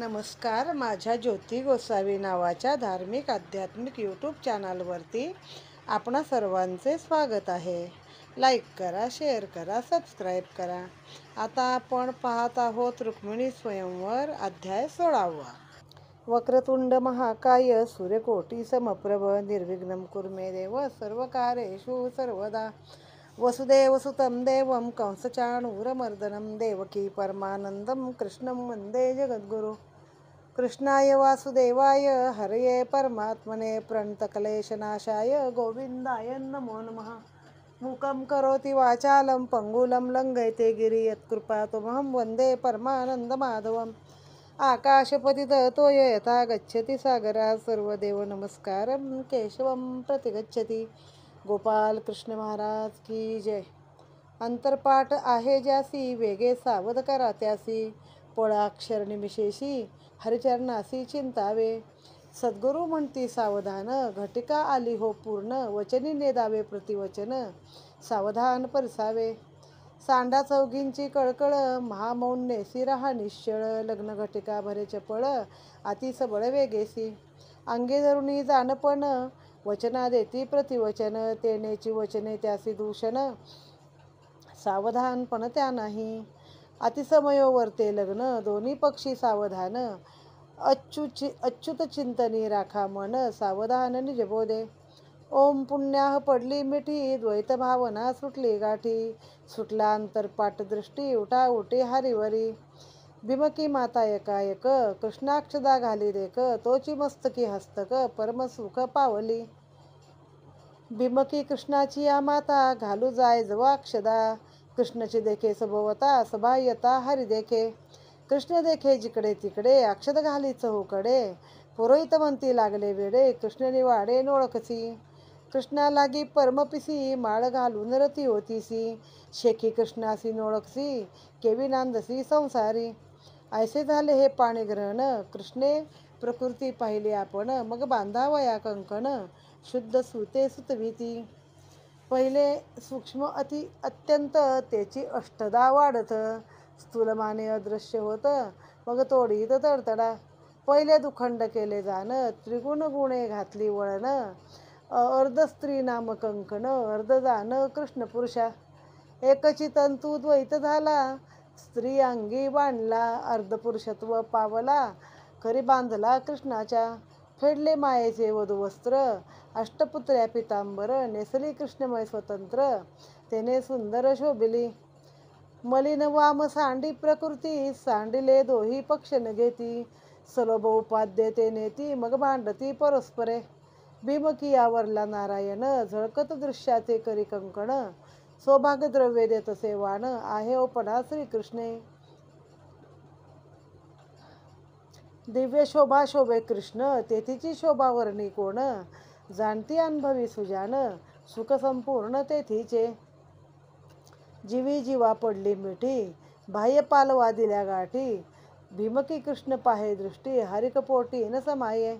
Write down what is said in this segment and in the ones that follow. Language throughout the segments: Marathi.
नमस्कार. माझ्या ज्योती गोसावी नावाच्या धार्मिक आध्यात्मिक यूट्यूब चॅनलवरती आपणा सर्वांचे स्वागत आहे. लाईक करा, शेअर करा, सबस्क्राईब करा. आता आपण पाहत आहोत रुक्मिणी स्वयंवर अध्याय 16. वक्रतुंड महाकाय सूर्यकोटी समप्रभ निर्विघ्नं कुरु मे देव सर्वकार्येषु सर्वदा. वसुदेवसुतं देवं कंसचाणूरमर्दनं देवकी परमानंदं कृष्णं वंदे जगद्गुरु. कृष्णाय वासुदेवाय हरये परमात्मने प्रणतक्लेशनाशाय गोविंदाय नमो नमः. मूकं करोति वाचालं पंगुलं लंघयते गिरि यत्कृपातमहं वन्दे परमानन्दमाधवम्. आकाशपतिततो यथा गच्छति सागरात् सर्वदेव नमस्कारं केशवं प्रतिगच्छति. गोपाल कृष्ण महाराज की जय. अंतरपाठ आहे ज्यासी वेगे सावध करा त्यासी. पोळाक्षर निमिषेशी हरिचरणासी चिंतावे. सद्गुरु म्हणती सावधान घटिका आली हो पूर्ण. वचनी नेदावे प्रतिवचन सावधान परसावे. सांडा चौघींची कळकळ महामौन नेसी राहा निश्चळ. लग्न घटिका भरे चपळ अति सबळ वेगेसी. अंगी धरुणी जाणपण वचना देती प्रतिवचन. तेनेची वचने त्यासी दूषण सावधानपण त्या नाही. अतिसमयो वर्ते लग्न दोन्ही पक्षी सावधान. अच्युत चिंतनी राखा मन सावधान निजबोधे. ओम पुण्याह पडली मिठी द्वैत भावना सुटली गाठी. सुटला अंतरपाठ दृष्टी उठा उठी हरिवरी. भीमकी माता एकाएक कृष्णाक्षदा घाली देक. तोची मस्तकी हस्तक परमसुख पावली. भीमकी कृष्णाची या माता घालू जाय जवा अक्षदा. कृष्णाची देखे सभवता सभायता हरी देखे. कृष्ण देखे जिकडे तिकडे अक्षद घाली चहूकडे. पुरोहित म्हणती लागले वेडे कृष्ण निवाडे नोळखसी. कृष्णा लागी परमपिसी माळ घालून रती होतीसी. शेखी कृष्णासी नोळखसी केवी नांदसी संसारी. ऐसे झाले हे पाणीग्रहण कृष्णे प्रकृती पाहिली आपण. मग बांधावया कंकण शुद्ध सुते सुतविती. पहिले सूक्ष्म अति अत्यंत त्याची अष्टदा वाढत. स्थूलमाने अदृश्य होत मग तोडीत तडतडा. पहिले दुखंड केले जाण त्रिगुण गुणे घातली वळण. अर्ध स्त्री नाम कंकण अर्ध जाण कृष्ण पुरुषा. एकची तंतू द्वैत झाला स्त्री अंगी बांधला. अर्ध पुरुषत्व पावला खरी बांधला कृष्णाच्या. फेडले मायेचे वधुवस्त्र अष्टपुत्र्या पितांबर. नेसली कृष्णमय स्वतंत्र तेने सुंदर शोभिली. मलिन वाम सांडी प्रकृती सांडिले दोही पक्ष न घेती. सलोभ उपाद्य ते नेती मग भांडती परस्परे. भीमकी आवरला नारायण झळकत दृश्याचे करी कंकण. सौभाग्य द्रव्य देतसे वाण आहे ओपणा श्रीकृष्णे. दिव्य शोभा शोभे कृष्ण तेथीची शोभा वर्णी कोण. जाणती अनुभवी सुजान सुख संपूर्ण तेथीचे. जीवी जीवा पडली मिठी बाह्य पालवा दिल्या गाठी. भीमकी कृष्ण पाहे दृष्टी हरिकपोटी न समाये.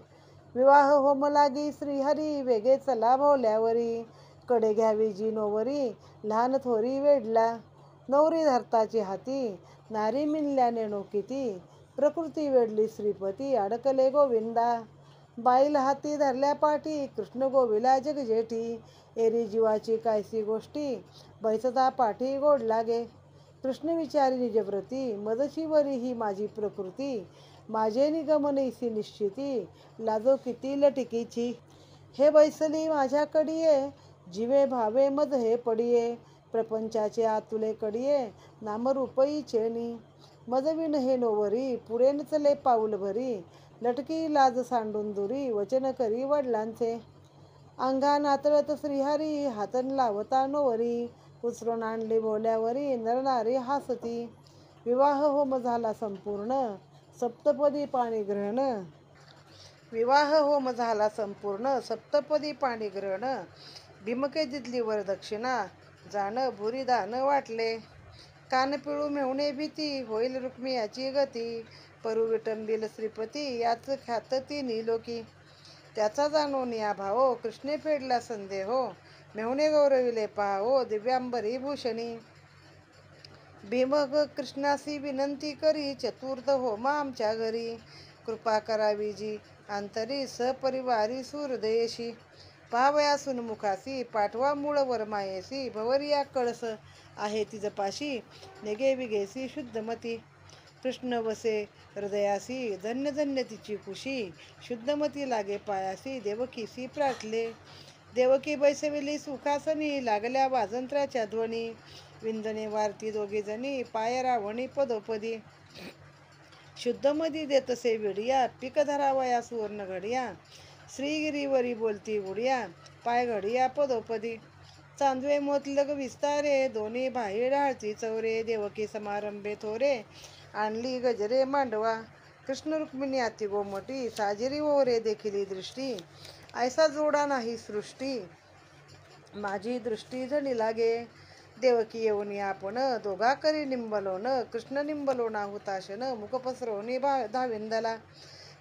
विवाह होम लागी श्रीहरी वेगे चला भोवल्यावरी. कडे घ्यावी जी नोवरी लहान थोरी वेडला. नवरी धरताची हाती नारी मिनल्याने नोकिती. प्रकृती वेडली श्रीपती अडकले गोविंदा. बाईल हाती धरल्या पाठी कृष्ण गोविला जगजेठी. एरी जीवाची कायसी गोष्टी बैसता पाठी गोड लागे. कृष्ण विचारी निजव्रती मजची वरी ही माझी प्रकृती. माझे निगमनैसी निश्चिती लाजो किती लटिकीची. हे बैसली माझ्याकडीये जीवे भावे मज हे पडिये. प्रपंचाचे आतुले कडिये नामरूपई चेनी. मजविन हे नोवरी पुढे नचले पाऊल भरी. लटकी लाज सांडून दुरी वचन करी वडिलांचे. अंगा नातळत श्रीहरी हातन लावता नोवरी. उचलून आणली भोवल्यावरी नरनारी हासती. विवाह होम झाला संपूर्ण सप्तपदी पाणीग्रहण. विवाह होम झाला संपूर्ण सप्तपदी पाणीग्रहण. भीमके दिदली वरदक्षिणा जाण भुरी दान वाटले. कान पिळू मेवणे भीती होईल रुक्मियाची गती. परू विटंबिल श्रीपती याच ख्यात तिन्ही लोकी. त्याचा जाणून या भावो कृष्णे फेडला संदेहो. मेहुणे गौरविले पाहो दिव्यांबरी भूषणी. भीम कृष्णासी विनंती करी, चतुर्थ होमा आमच्या घरी. कृपा करावी जी अंतरी, सपरिवारी सूरदयेशी. पावया सुनमुखासी, पाठवा मूळ वरमायेसी. भवरिया कळस आहे तिजपाशी, निगे विगेसी शुद्धमती. कृष्ण वसे हृदयासी, धन्य धन्य तिची कुशी. शुद्धमती लागे पायासी, देवकीसी प्राटले. देवकी बैसविली सुखासनी, लागल्या वाजंत्र्याच्या ध्वनी. विंदणे वारती दोघे जणी, पाय रावणी पदोपदी. शुद्धमती देतसे विडिया, पीक धरावया सुवर्ण घडिया. श्रीगिरीवरी बोलती उडिया, पाय घडिया पदोपदी. चांदवे मोतलग विस्तारे, दोन्ही बाही ढाळती चौरे. देवकी समारंभे थोरे, आणली गजरे मांडवा. कृष्ण रुक्मिणी अति गोमटी, साजिरी ओरे देखिली दृष्टी. ऐसा जोडा नाही सृष्टी, माझी दृष्टी जणी लागे. देवकी येऊन आपण, दोघा करी निंबलोन. कृष्ण निंबलोना हुताशन, मुख पसरवणी धाविंदला.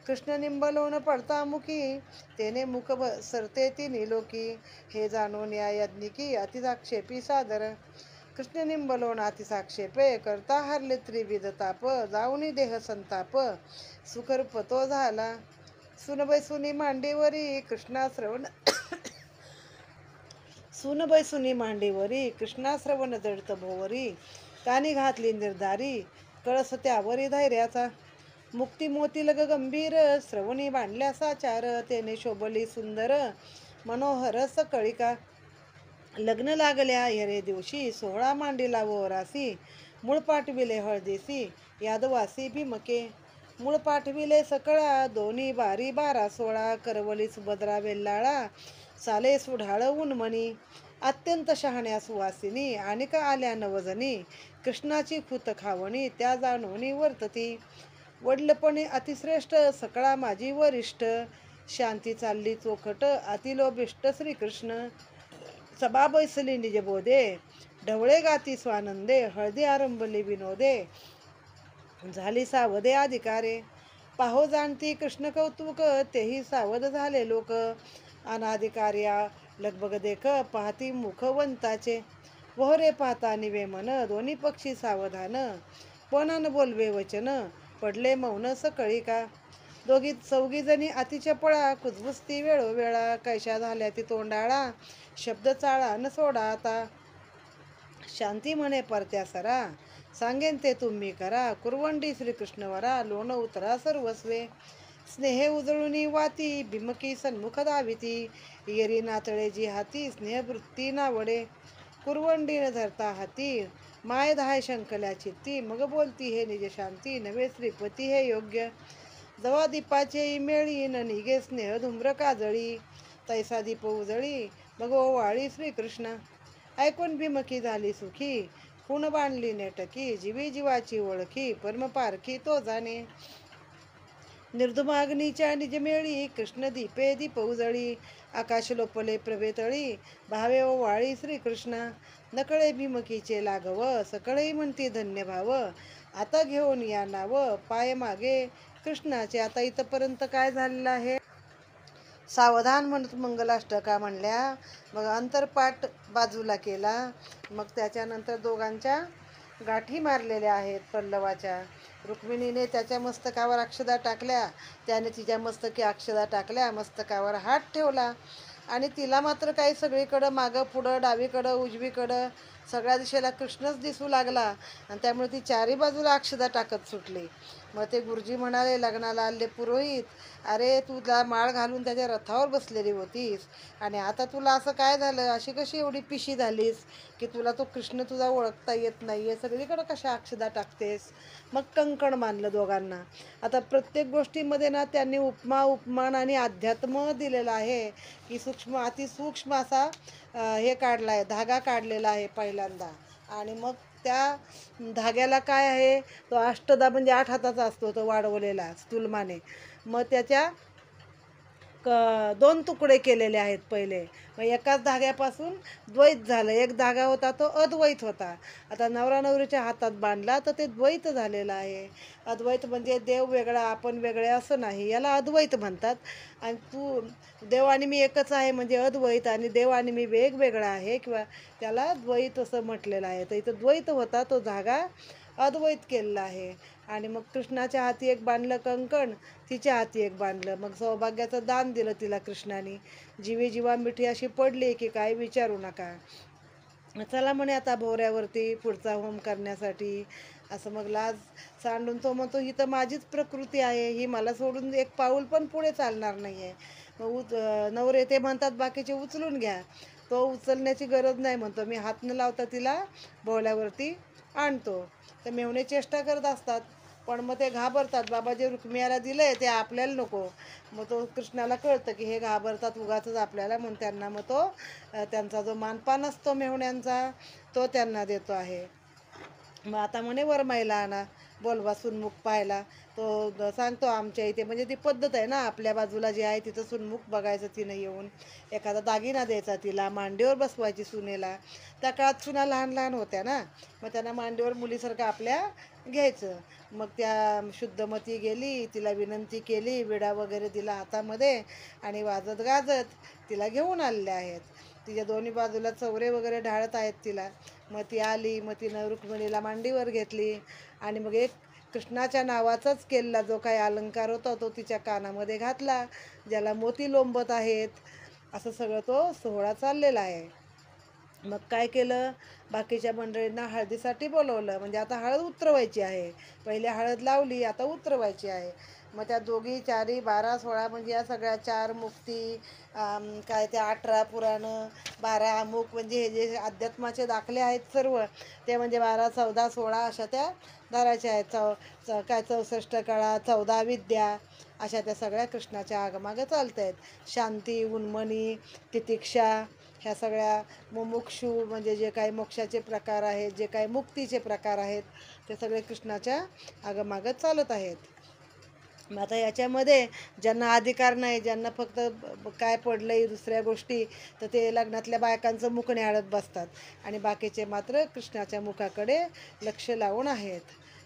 कृष्ण निंबलोन पडता मुखी, तेने मुख सरते तिनी लोकी. हे जाणून या यज्ञिकी, अतिसाक्षेपी सादर. कृष्ण निंबलोन अतिसाक्षेपे, करता हरले त्रिविध ताप. जाऊनी देह संताप, सुखरूपतो झाला. सुनबै सुनी मांडीवरी, कृष्णा श्रवण सुनबै सुनी मांडीवरी, कृष्णा श्रवण जडत भोवरी. कानी घातली निर्धारी, कळस त्यावरी धैर्याचा. मुक्ती मोती लग गंभीर, श्रवणी बांधल्या साचार. तेने शोभली सुंदर, मनोहर सकळिका. लग्न लागल्या हेरे दिवशी, सोहळा मांडीला वरासी. मूळ पाठविले हळदीसी, यादवासी भीमके. मूळ पाठविले सकळा, दोन्ही बारी 12-16. करवली सुभद्रा वेल्लाळा, साले सुढाळ उन्मणी. अत्यंत शहाण्या सुवासिनी, आणिक आल्या नवजनी. कृष्णाची खुत खावणी, त्या जाणवणी वर्तती. वडलपणे अतिश्रेष्ठ, सकळा माझी वरिष्ठ. शांती चालली चोखट, अतिलोभिष्ट श्रीकृष्ण. सभा बैसली निजबोधे, ढवळे गाती स्वानंदे. हळदी आरंभली विनोदे, झाली सावधे अधिकारे. पाहो जाणती कृष्ण कौतुक, तेही सावध झाले लोक. अनाधिकार्या लगबग देख, पाहती मुखवंताचे. वहरे पाहता निवे मन, दोन्ही पक्षी सावधान. कोणान बोलवे वचन, पडले मौन सकळिका. दोघी चौघी जणी अतिचपळा, कुजबुजती वेळोवेळा. कैशा झाल्या ती तोंडाळा, शब्द चाळा न सोडा आता. शांती म्हणे परत्या सरा, सांगेन ते तुम्ही करा. कुरवंडी श्रीकृष्णवरा, लोण उतरा सर्वस्वे. स्नेहे उजळुनी वाती, भीमकी सन्मुख धाविती. येरी नातळे जी हाती, स्नेहवृत्ती नावडे. कुरवंडी न धरता हाती, माय धाय शंकल्या चित्ती. मग बोलती हे निज शांती, नवे श्रीपती हे योग्य. जवा दीपाचे मेळी, न निघे स्नेह धुम्र काजळी. तैसा दीप उजळी, मग ओवाळी श्रीकृष्ण. ऐकून भीमकी झाली सुखी, खूण बांधली नेटकी. जीवी जीवाची ओळखी, परमपारखी तो जाणे. निर्धुमाग्नीच्या निजमेळी, कृष्ण दीपे दीप उजळी. आकाश लोपले प्रवेतळी, भावे ओवाळी श्रीकृष्ण. नकळे भीमकीचे लागव, सकळही म्हणती धन्य भाव. आता घेऊन या नाव, पाय मागे कृष्णाचे. आता इथपर्यंत काय झालेलं आहे? सावधान म्हणत मंगलाष्टका म्हणल्या, मग अंतरपाठ बाजूला केला. मग त्याच्यानंतर दोघांच्या गाठी मारलेल्या आहेत पल्लवाच्या. रुक्मिणीने त्याच्या मस्तकावर अक्षदा टाकल्या, त्याने तिच्या मस्तकी अक्षदा टाकल्या. मस्तकावर हात ठेवला आणि तिला मात्र काही सगळीकडं मागं पुढं डावीकडं उजवीकडं सगळ्या दिशेला कृष्णच दिसू लागला आणि त्यामुळे ती चारी बाजूला अक्षदा टाकत सुटली. मग ते गुरुजी म्हणाले लग्नाला आले पुरोहित, अरे तुला माळ घालून त्याच्या रथावर बसलेली होतीस आणि आता तुला असं काय झालं, अशी कशी एवढी पिशी झालीस की तुला तो कृष्ण तुझा ओळखता येत नाही आहे, सगळीकडं कशा अक्षदा टाकतेस. मग कंकण मानलं दोघांना. आता प्रत्येक गोष्टीमध्ये ना त्यांनी उपमा उपमान आणि अध्यात्म दिलेलं आहे की सूक्ष्म अतिसूक्ष्म असा हे काढला आहे, धागा काढलेला आहे पहिल्यांदा. आणि मग त्या धाग्याला काय आहे, तो अष्टदा म्हणजे 8 हाताचा असतो तो वाढवलेला स्थूलमाने. मग त्याच्या दोन तुकडे केलेले आहेत पहिले. मग एकाच धाग्यापासून द्वैत झालं. एक धागा होता तो अद्वैत होता. आता नवरा नवरीच्या हातात बांधला तर ते द्वैत झालेलं आहे. अद्वैत म्हणजे देव वेगळा आपण वेगळे असं नाही, याला अद्वैत म्हणतात. आणि देव आणि मी एकच आहे म्हणजे अद्वैत, आणि देव आणि मी वेगवेगळा आहे किंवा त्याला द्वैत असं म्हटलेलं आहे. तर इथं द्वैत होता तो धागा अद्वैत केलेला आहे. आणि मग कृष्णाच्या हाती एक बांधलं कंकण, तिच्या हाती एक बांधलं. मग सौभाग्याचं दान दिलं तिला कृष्णाने. जीवी जीवा मिठी अशी पडली की काय विचारू नका. चला म्हणे आता भोवऱ्यावरती पुढचा होम करण्यासाठी. असं मग लाज सांडून तो म्हणतो ही तर माझीच प्रकृती आहे, ही मला सोडून एक पाऊल पण पुढे चालणार नाही आहे. मग नवरे ते म्हणतात बाकीचे उचलून घ्या. तो उचलण्याची गरज नाही म्हणतो, मी हात न लावता तिला भोवल्यावरती आणतो. तर मेवणे चेष्टा करत असतात, पण मग ते घाबरतात. बाबा जे रुक्मियाला दिलं आहे ते आपल्याला नको. मग तो कृष्णाला कळतं की हे घाबरतात उगाचच आपल्याला, म्हणून त्यांना मग तो त्यांचा जो मानपान असतो मेहुण्यांचा तो त्यांना देतो आहे. मग आता म्हणे वरमाईला आणा, बोलवा सुनमुख पाहायला. तो सांगतो आमच्या इथे म्हणजे ती पद्धत आहे ना, आपल्या बाजूला जे आहे तिथं सुनमुख बघायचं तिनं येऊन. एखादा दागिना द्यायचा तिला, मांडीवर बसवायची सुनेला. त्या काळात सुना लहान लहान होत्या ना, मग त्यांना मांडीवर मुलीसारखं आपल्या घ्यायचं. मग त्या शुद्धमती गेली, तिला विनंती केली, विडा वगैरे दिला हातामध्ये, आणि वाजत गाजत तिला घेऊन आलेल्या आहेत. तिच्या दोन्ही बाजूला चवरे वगैरे ढाळत आहेत तिला. मग ती आली, मग तिनं रुक्मिणीला मांडीवर घेतली, आणि मग एक कृष्णाच्या नावाचाच केलेला जो काही अलंकार होता तो तिच्या कानामध्ये घातला, ज्याला मोती लोंबत आहेत. असं सगळं तो सोहळा चाललेला आहे. मग काय केलं, बाकीच्या मंडळींना हळदीसाठी बोलवलं. म्हणजे आता हळद उतरवायची आहे. पहिले हळद लावली, आता उतरवायची आहे. मग त्या दोघी चारी 12 16 म्हणजे या सगळ्या 4 मुक्ती, काय त्या 18 पुराणं, 12 अमुक, म्हणजे हे जे अध्यात्माचे दाखले आहेत सर्व ते म्हणजे 12 14 16 अशा त्या धरायच्या आहेत. काय 64 कळा, 14 विद्या, अशा त्या सगळ्या कृष्णाच्या आगमागं चालत आहेत. शांती, उन्मनी, तितिक्षा, ह्या सगळ्या मुमुक्षू म्हणजे जे काही मोक्षाचे प्रकार आहेत, जे काही मुक्तीचे प्रकार आहेत, ते सगळे कृष्णाच्या आगमागं चालत आहेत. मग आता याच्यामध्ये ज्यांना अधिकार नाही, ज्यांना फक्त काय पडलं आहे दुसऱ्या गोष्टी, तर ते लग्नातल्या बायकांचं मुख न्याहाळत बसतात, आणि बाकीचे मात्र कृष्णाच्या मुखाकडे लक्ष लावून आहेत.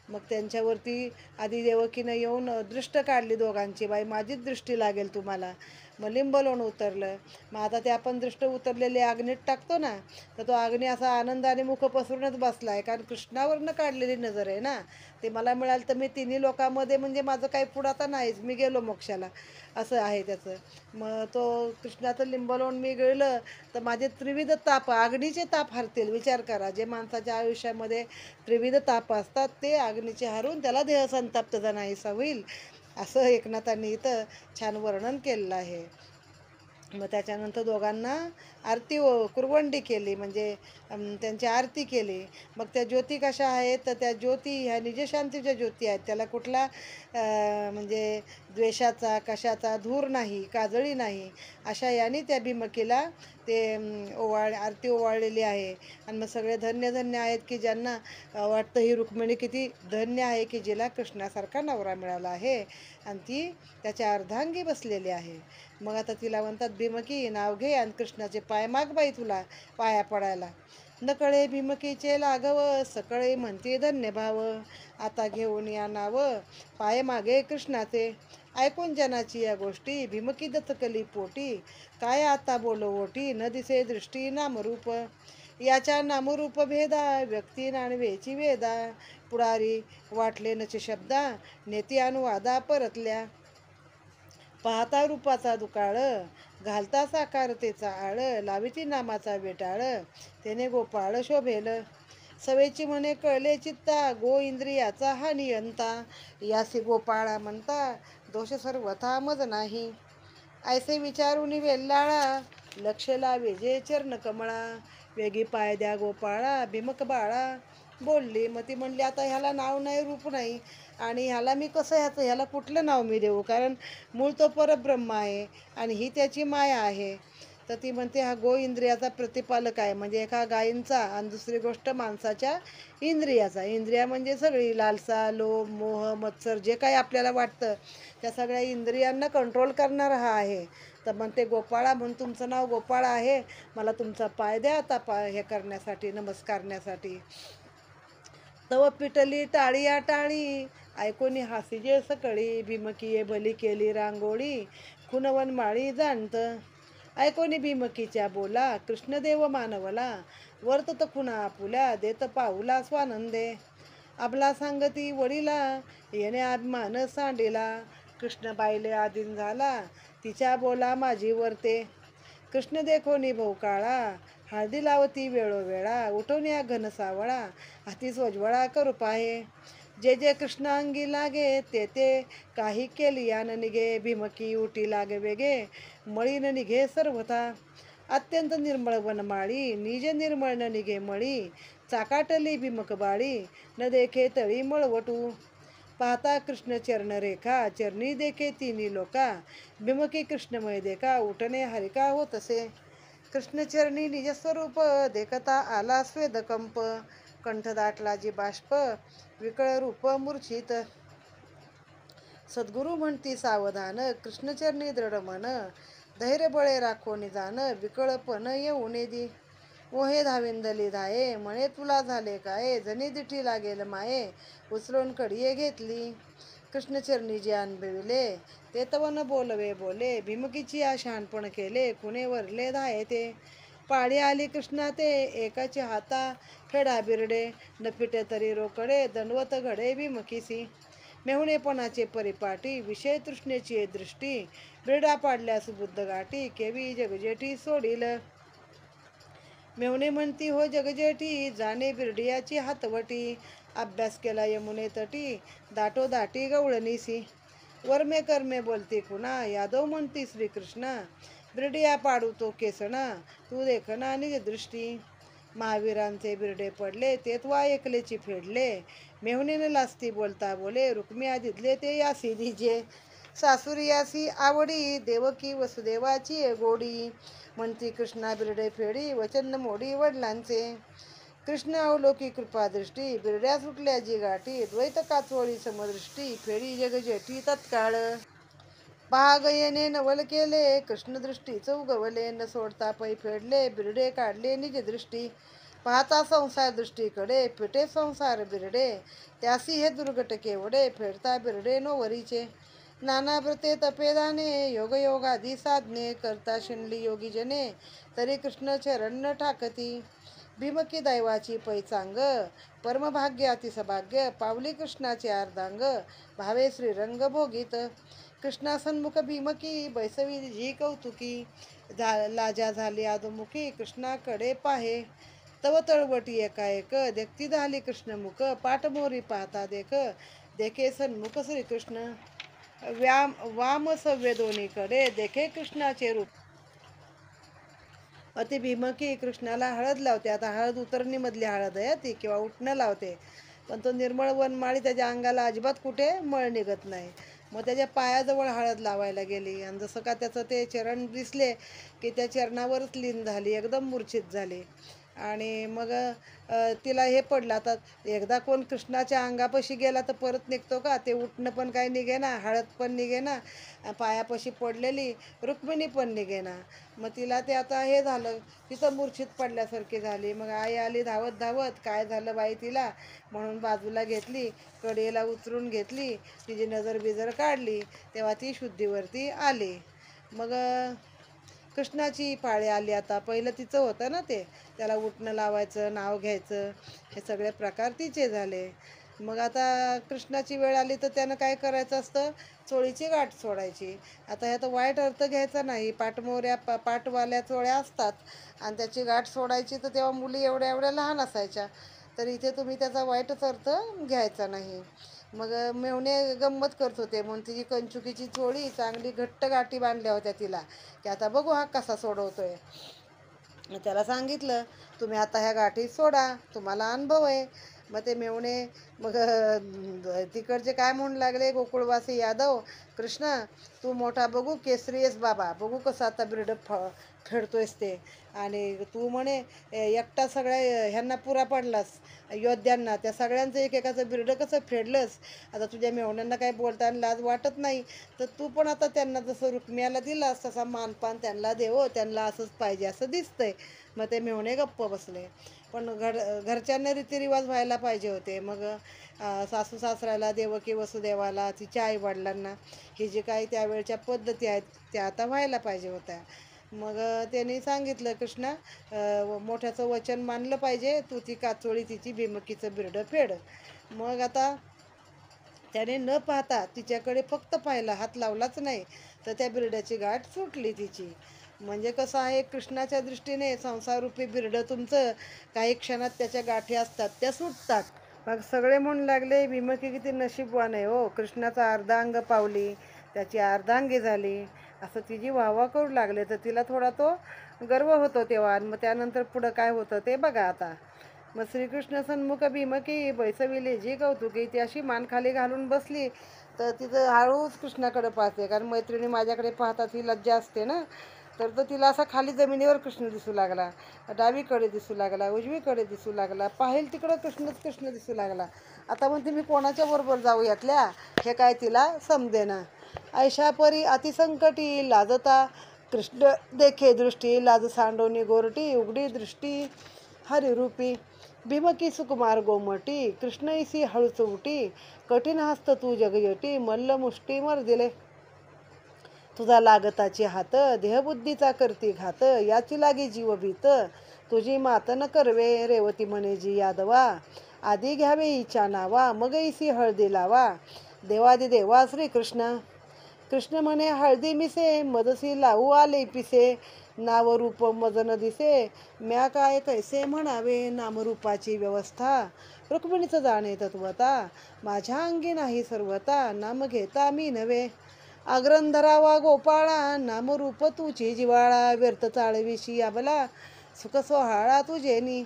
मग त्यांच्यावरती आधी देवकीनं येऊन दृष्ट काढली दोघांची, बाई माझीच दृष्टी लागेल तुम्हाला. मग लिंब लोण उतरलं. मग आता ते आपण दृष्ट उतरलेले अग्नीत टाकतो ना, तर तो अग्नी असा आनंदाने मुख पसरूनच बसला आहे, कारण कृष्णावरनं काढलेली नजर आहे ना. ते मला मिळालं तर मी तिन्ही लोकांमध्ये म्हणजे माझं काही पुढं आता नाहीच, मी गेलो मोक्षाला, असं आहे त्याचं. मग तो कृष्णाचं लिंबलोण मी गिळलं तर माझे त्रिविध ताप, अग्नीचे ताप हरतील. विचार करा, जे माणसाच्या आयुष्यामध्ये त्रिविध ताप असतात ते अग्नीचे हरून त्याला देह संताप्तता नाहीसा होईल, असं एकनाथांनी इथं छान वर्णन केलेलं आहे. मग त्याच्यानंतर दोघांना आरती कुरवंडी केली, म्हणजे त्यांची आरती केली. मग त्या ज्योती कशा आहेत, तर त्या ज्योती ह्या निजशांतीच्या ज्योती आहेत. त्याला कुठला म्हणजे द्वेषाचा कशाचा धूर नाही, काजळी नाही, अशा याने त्या भीमकीला ते आरती ओवाळलेली आहे. आणि मग सगळे धन्य धन्य आहेत की ज्यांना वाटतं ही रुक्मिणी किती धन्य आहे की जिला कृष्णासारखा नवरा मिळाला आहे, आणि ती त्याच्या अर्धांगी बसलेली आहे. मग आता तिला म्हणतात भीमकी नाव घे आणि कृष्णाचे पाय माग बाई तुला पाया पडायला. नकळे भीमकीचे लाघव, सकळे म्हणते धन्य भाव, आता घेऊन या नाव पाय मागे कृष्णाचे. ऐकून जनाची या गोष्टी भीमकी दचकली पोटी, काय आता बोलवोटी न दिसे दृष्टी नामरूप. याच्या नामरूप भेदा व्यक्ती नाणवेची वेदा, पुढारी वाटले नचे शब्दा नेती अनुवादा परतल्या. पाहता रूपाचा दुकाळ, घालता साकारतेचा आळ, लाविती नामाचा वेटाळ, त्याने गोपाळ शोभेल. सवेची म्हणे कळले चित्ता, गो इंद्रियाचा हा नियंता, यासी गोपाळा म्हणता दोष सर्वथा मज नाही. ऐसे विचारून वेल्लाळा, लक्ष लावे जे चरण कमळा, वेगी पाय द्या गोपाळा भीमक बाळा. बोलली. मग ती म्हणली आता ह्याला नाव नाही रूप नाही, आणि ह्याला मी कसं ह्याला कुठलं नाव मी देऊ, कारण मूळ तो परब्रह्म आहे आणि ही त्याची माया आहे. तर ती म्हणते हा गो इंद्रियाचा प्रतिपालक आहे, म्हणजे एका गायींचा, आणि दुसरी गोष्ट माणसाच्या इंद्रियाचा. इंद्रिया म्हणजे सगळी लालसा, लोभ, मोह, मत्सर, जे काही आपल्याला वाटतं त्या सगळ्या इंद्रियांना कंट्रोल करणारा हा आहे. तर म्हणते गोपाळा, म्हणून तुमचं नाव गोपाळ आहे, मला तुमचा पाय द्या आता हे करण्यासाठी, नमस्कारण्यासाठी. तव पिटली टाळी टाळी, ऐकोनी हासिजे सकळी, भीमकीये भली केली रांगोळी, खुनवन माळी जाणत. ऐकोनी भीमकीच्या बोला, कृष्णदेव मानवला, वर्तत खुना आपुल्या, देत पाऊला स्वानंदे. आपला सांगती वडीला, येणे अभिमान सांडिला, कृष्ण बाईले आदिन झाला, तिच्या बोला माझी वर्ते. कृष्ण देखोनी भोवकाळा, हळदी लावती वेळोवेळा, उठवण्या घन सावळा, हाती सोज्वळा करू पाहे. जे जे कृष्ण अंगी लागे, ते ते काही केली यान निघे, भीमकी उटी लागे वेगे, मळीन निघे सर्वथा. अत्यंत निर्मळ वनमाळी, निज निर्मळ न निघे मळी, चाकाटली भीमक बाळी, न देखे तळी मळवटू. पाहता कृष्ण चरण रेखा, चरणी देखे तिन्ही लोका, भीमकी कृष्णमय देखा, उठणे हरिका होतसे. कृष्णचरणी निजस्वरूप, देखता आला स्वेदकंप, कंठ दाटला जी बाष्प, विकळ रूप मूर्छित. सद्गुरु म्हणती सावधान, कृष्णचरणी दृढ मन, धैर्य बळे राखो निजान, विकळपण येऊ दी. ओहे धाविंदली धाये, म्हणे तुला झाले काय, जनी दिठी लागेल माये, उचलून कडिये घेतली. कृष्णचरणी जे अनुभविले, ते तवन बोलवे बोले, भीमकीची शहाणपण केले, कुणे वरले धाये ते. पाळी आली कृष्णा ते, एकाचे हाता फेडा बिरडे, न फिटे तरी रोकडे, दंडवत घडे भीमकीसी. मेहुणेपणाचे परिपाटी, विषय तृष्णेची दृष्टी, बिरडा पाडल्या सुबुद्ध गाठी, केवी जगजेठी सोडील. मेहुणे म्हणती हो जगजेठी, जाणे बिरडियाची हातवटी, अभ्यास केला यमुने तटी, दाटो दाटी गवळणीसी. वर्मे कर्मे बोलती कुणा, यादव म्हणती श्रीकृष्णा, बिरडिया पाडू तो केसणा, तू देखना निज दृष्टी. महावीरांचे बिरडे पडले, ते तू ऐकलेची फेडले, मेहुणीने लाजती बोलता बोले, रुक्मी आदितले ते यासी दिजे. सासुरी यासी आवडी, देवकी वसुदेवाची गोडी, म्हणती कृष्णा बिरडे फेडी, वचन मोडी वडिलांचे. कृष्ण अवलोकी कृपादृष्टी, बिरड्या सुटल्या जी गाठी, द्वैत काचवळी समदृष्टी, फेडी जगजेठी तत्काळ. पहागयेने नवल केले, कृष्णदृष्टी चौगवले, न सोडता पै फेडले, बिरडे काढले निज दृष्टी. पाहता संसार दृष्टीकडे, फिटे संसार बिरडे, त्यासी हे दुर्घट केवडे, फेडता बिरडे नोवरीचे. नाना व्रते तपेदाने, योगयोगादी साधने, करता शिणली योगी जने, तरी कृष्ण चरण न ठाकती. भीमकी दैवाची पैचांग, परमभाग्य अतिसभाग्य, पावली कृष्णाचे अर्धांग, भावे श्रीरंग भोगीत. कृष्णा सन्मुख भीमकी, बैसवी जी कौतुकी, लाजा झाली अधोमुखी, कृष्णाकडे पाहे. तव तळवटी एकाएक, देखती झाली कृष्णमुख, पाठमोरी पाहता देख, देखे सन्मुख श्रीकृष्ण. वाम सव्य दोन्हीकडे, देखे कृष्णाचे रूप. अति भीमकी कृष्णाला हळद लावते. आता हळद उतरणी मधली हळद आहे ती, किंवा उठणं लावते, पण तो निर्मळ वनमाळी त्याच्या अंगाला अजिबात कुठे मळ निघत नाही. मग त्याच्या पायाजवळ हळद लावायला गेली, आणि जसं का त्याचं ते चरण दिसले की त्या चरणावरच लीन झाली, एकदम मूर्छित झाली. आणि मग तिला हे पडलं, आता एकदा कोण कृष्णाच्या अंगापाशी गेला तर परत निघतो का, ते उठणं पण काही निघेना, हळद पण निघेना, पायापाशी पडलेली रुक्मिणी पण निघेना. मग तिला ते आता हे झालं, तिथं मूर्छित पडल्यासारखी झाली. मग आई आली धावत धावत, काय झालं बाई तिला म्हणून बाजूला घेतली, कडेला उचलून घेतली, तिची नजर बिजर काढली, तेव्हा ती शुद्धीवरती आली. मग कृष्णाची पाळी आली. आता पहिलं तिचं होतं ना ते, त्याला उठणं लावायचं, नाव घ्यायचं, हे सगळे प्रकार तिचे झाले. मग आता कृष्णाची वेळ आली तर त्यानं काय करायचं असतं, चोळीची गाठ सोडायची. आता ह्यात वाईट अर्थ घ्यायचा नाही, पाठवाल्या चोळ्या असतात आणि त्याची गाठ सोडायची, तर तेव्हा मुली एवढ्या एवढ्या लहान असायच्या, तर इथे तुम्ही त्याचा वाईटच अर्थ घ्यायचा नाही. मग मेवणे गंमत करत होते म्हणून तिची कंचुकीची चोळी चांगली घट्ट गाठी बांधल्या होत्या तिला, की आता बघू हा कसा सोडवतोय. त्याला सांगितलं तुम्ही आता ह्या गाठी सोडा, तुम्हाला अनुभव आहे. मग ते मेवणे मग तिकडचे काय म्हणू लागले, गोकुळवासी यादव, कृष्ण तू मोठा बघू केसरी आहेस बाबा, बघू कसं आता बिरड फेडतोयस ते. आणि तू म्हणे एकटा सगळ्या ह्यांना पुरा पडलास, योद्ध्यांना, त्या सगळ्यांचं एकेकाचं बिरडं कसं फेडलंस. आता तुझ्या मेवण्यांना काही बोलताना लाज वाटत नाही, तर तू पण आता त्यांना जसं रुक्मियाला दिलास तसा मानपान त्यांना देवो, त्यांना असंच पाहिजे असं दिसतंय. मग ते मेवणे गप्प बसले. पण घरच्यांना रीतिरिवाज व्हायला पाहिजे होते. मग सासू सासऱ्याला, देवकी वसुदेवाला, तिच्या आईवडिलांना, हे जे काही त्यावेळच्या पद्धती आहेत त्या आता व्हायला पाहिजे होत्या. मग त्यांनी सांगितलं, कृष्णा मोठ्याचं वचन मानलं पाहिजे, तू ती काचोळी तिची भीमकीचं बिरडं फेड. मग आता त्याने न पाहता तिच्याकडे फक्त पाहिलं, हात लावलाच नाही, तर त्या बिरड्याची गाठ सुटली तिची. म्हणजे कसं आहे, कृष्णाच्या दृष्टीने संसाररूपी बिरडं तुमचं काही क्षणात त्याच्या गाठी असतात त्या सुटतात. मग सगळे म्हणू लागले, भीमकी किती नशीबवान आहे हो, कृष्णाचा अर्धांग पावली, त्याची अर्धांगी झाली, असं तिची वाहवा करू लागले. तर तिला थोडा तो गर्व होतो तेव्हा. मग त्यानंतर पुढं काय होतं ते बघा आता. मग श्रीकृष्ण सन्मुख भीमकी बैसविले जी कौतुकी, ती अशी मान खाली घालून बसली. तर तिथं हळूच कृष्णाकडे पाहते, कारण मैत्रिणी माझ्याकडे पाहतात ही लज्जा असते ना. तर तिला असा खाली जमिनीवर कृष्ण दिसू लागला, डावीकडे दिसू लागला, उजवीकडे दिसू लागला, पाहिल तिकडं कृष्णच कृष्ण दिसू लागला. आता म्हणते मी कोणाच्या बरोबर जाऊ यातल्या, हे काय तिला समजेना. ऐशापरी अतिसंकटी लाजता कृष्ण देखे दृष्टी, लाज सांडोनी गोरटी उघडी दृष्टी हरिरूपी. भीमकी सुकुमार गोमटी कृष्णईसी हळूच उटी, कठीण हस्त तू जगयटी मल्ल मुष्टी मर दिले. तुझा लागताची हात देहबुद्धीचा करती घात, याची लागी जीव भीत, तुझी मात न करवे रेवती म्हणे जी यादवा, आधी घ्यावे हिच्या नावा मग इसी हळदी लावा. देवादी देवा श्रीकृष्ण कृष्ण म्हणे हळदी मिसे, मदसी लावू आले पिसे, नावरूप मज न दिसे, म्या काय कैसे म्हणावे नामरूपाची व्यवस्था. रुक्मिणीचं जाणे तत्वता, माझ्या अंगी नाही सर्वता, नाम घेता मी नव्हे. आग्रह धरावा गोपाळा, नामरूप तुझी जिवाळा, व्यर्थ चाळविशी आबला, सुख सोहाळा तुझेनी.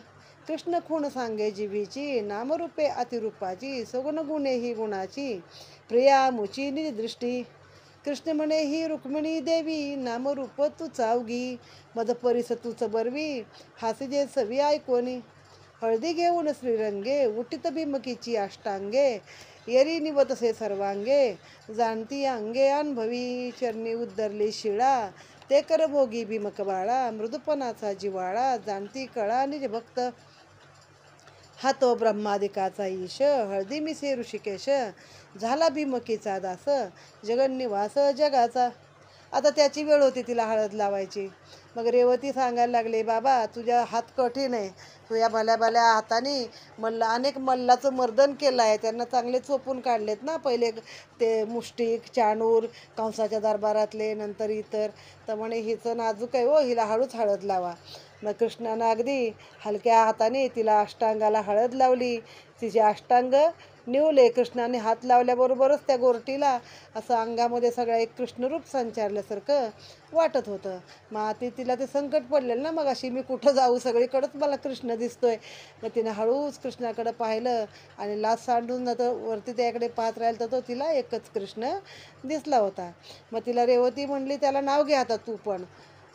कृष्ण खूण सांगे जिभीची, नामरूपे अतिरूपाची, सगुण गुणे ही गुणाची, प्रिया मुची निज दृष्टी. कृष्ण म्हणे ही रुक्मिणी देवी, नामरूप तू चावगी, मद परिस तूच बरवी, हासिजे सवी ऐकोनी. हळदी घेऊन श्रीरंगे, उठित भीमकीची अष्टांगे, येरी निवतसे सर्वांगे, जाणती अंगे अनुभवी, चरणी उद्धरली शिळा, ते कर भोगी भीमक बाळा, मृदुपणाचा जिवाळा, जाणती कळा निज भक्त. हा तो ब्रह्मादिकाचा ईश, हळदी मिसे ऋषिकेश, झाला भीमकीचा दास, जगन्निवास जगाचा. आता त्याची वेळ होती तिला हळद लावायची. मग रेवती सांगायला लागले, बाबा तुझ्या हात कठीण आहे, तू या भल्या भल्या हाताने अनेक मल्लाचं मर्दन केलं आहे, त्यांना चांगले चोपून काढलेत ना, पहिले ते मुष्टिक चाणूर कंसाच्या दरबारातले, नंतर इतर. तर म्हणे हिचं नाजूक आहे हो, हिला हळूच हळद लावा. मग कृष्णानं अगदी हलक्या हाताने तिला अष्टांगाला हळद लावली. तिचे अष्टांग निवले. कृष्णाने हात लावल्याबरोबरच त्या गोरटीला असं अंगामध्ये सगळं एक कृष्णरूप संचारल्यासारखं वाटत होतं. मग तिला ते संकट पडलेलं ना, मग अशी मी कुठं जाऊ, सगळीकडंच मला कृष्ण दिसतोय. मग तिने हळूच कृष्णाकडं पाहिलं आणि लाज सांडून जातं वरती त्याकडे पाहत राहिलं, तर तो तिला एकच कृष्ण दिसला होता. मग तिला रेवती म्हणली, त्याला नाव घे आता तू पण.